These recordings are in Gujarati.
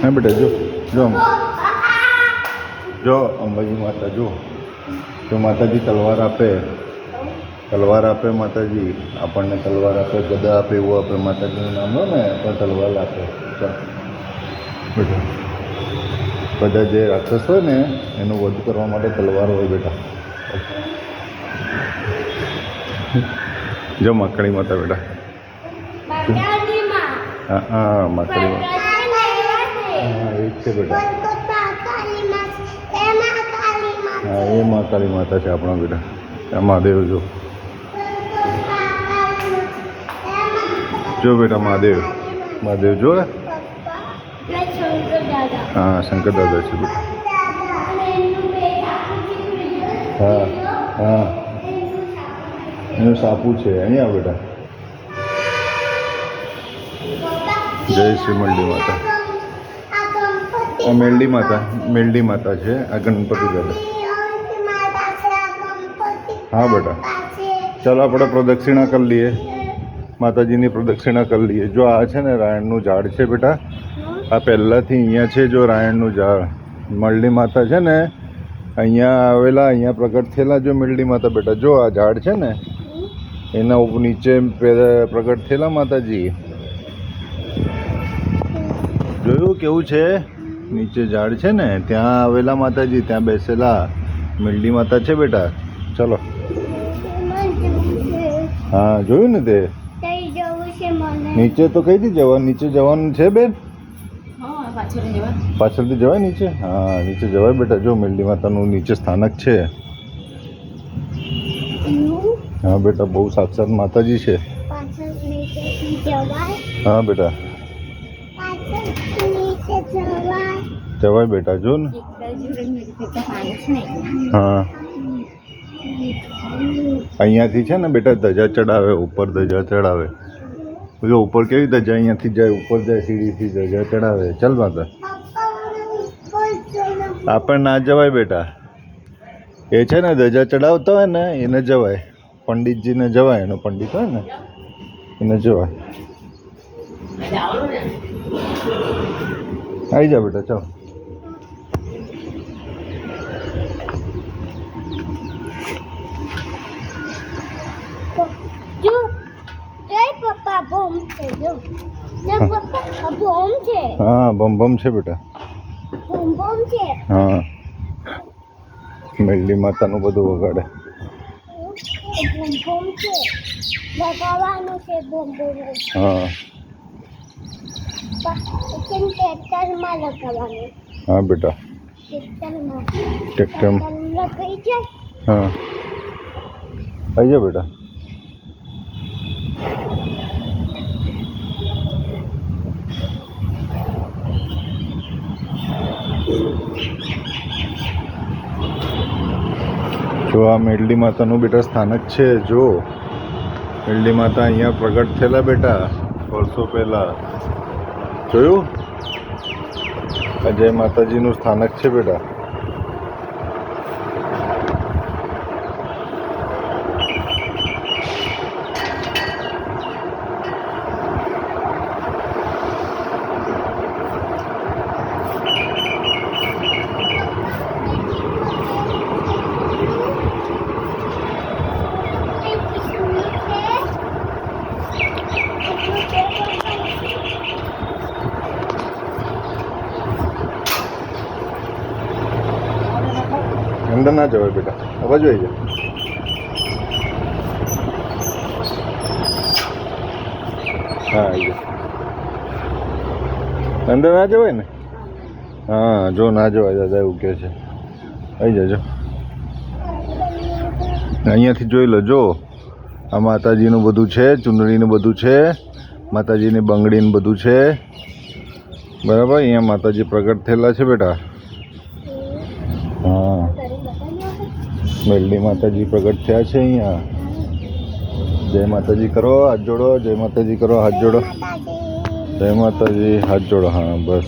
હા બેટા જો જો જો અંબાજી માતા જો જો માતાજી તલવાર આપે માતાજી આપણને તલવાર આપે ગદા આપે એવું આપે માતાજીનું નામ લો ને પણ તલવાર આપે ચાલ બેટા બધા જે રાક્ષસ હોય ને એનું વધ કરવા માટે તલવાર હોય બેટા જો માકડી માતા બેટા હા હા માકડી માતા હા એ જ છે બેટા હા એ માં કાળી માતા છે આપણા બેટા મહાદેવ જો જો બેટા મહાદેવ જો હા શંકર દાદા છે બેટા હા હા એનું સાપુ છે અહીંયા બેટા જય શ્રી મેલડી માતા આ મેલડી માતા છે આ ગણપતિ દાદા હા બેટા ચાલો આપણે પ્રદક્ષિણા કરી લઈએ માતાજીની પ્રદક્ષિણા કરી લઈએ જો આ છે ને રાયણનું ઝાડ છે બેટા આ પહેલાંથી અહીંયા છે જો રાયણનું ઝાડ મેલડી માતા છે ને અહીંયા આવેલા અહીંયા પ્રગટ થયેલા જો મેલડી માતા બેટા જો આ ઝાડ છે ને એના નીચે પ્રગટ થયેલા માતાજી જોયું કેવું છે નીચે ઝાડ છે ને ત્યાં આવેલા માતાજી ત્યાં બેસેલા મેલડી માતા છે બેટા ચલો હા જોયું ને તે નીચે તો કઈ થી જવાનું નીચે જવાનું છે બેન પાછળથી જવાય નીચે હા નીચે જવાય બેટા જો મેલડી માતાનું નીચે સ્થાનક છે હા બેટા બહુ સાક્ષાત માતાજી છે હા બેટા જવાય બેટા જો ને હા અહીંયાથી છે ને બેટા ધજા ચડાવે ઉપર ધજા ચડાવે જો ઉપર કેવી ધજા અહીંયાથી જાય ઉપર જાય સીડીથી ધજા ચડાવે ચાલ માતા આપણે ના જવાય બેટા એ છે ને ધજા ચડાવતા હોય ને એને જવાય પંડિતજીને જવાય એનો પંડિત હોય ને એને જવાય આવી જા બેટા ચાલ હા બમ છે બેટા હા મેલડી માતાનું બધું વગાડે હા હા બેટા ટ્રેક્ટર હા આવી જા બેટા જો આ મેલડી માતાનું બેટા સ્થાનક છે જો મેલડી માતા અહીંયા પ્રગટ થયેલા બેટા વર્ષો પહેલાં જોયું આ જય માતાજીનું સ્થાનક છે બેટા અંદર ના જવાય બેટા અવાજ આવી જાય હા આવી જાય અંદર ના જવાય ને હા જો ના જવાય દાદા એવું કહે છે આવી જજો અહીંયાથી જોઈ લો જો આ માતાજીનું બધું છે ચુંદડીનું બધું છે માતાજીની બંગડીનું બધું છે બરાબર અહીંયા માતાજી પ્રગટ થયેલા છે બેટા હા મેલડી માતાજી પ્રગટ થયા છે અહીંયા જય માતાજી કરો હાથ જોડો જય માતાજી કરો હાથ જોડો જય માતાજી હાથ જોડો હા બસ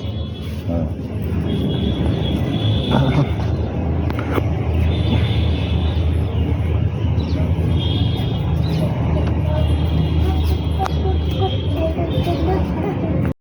હા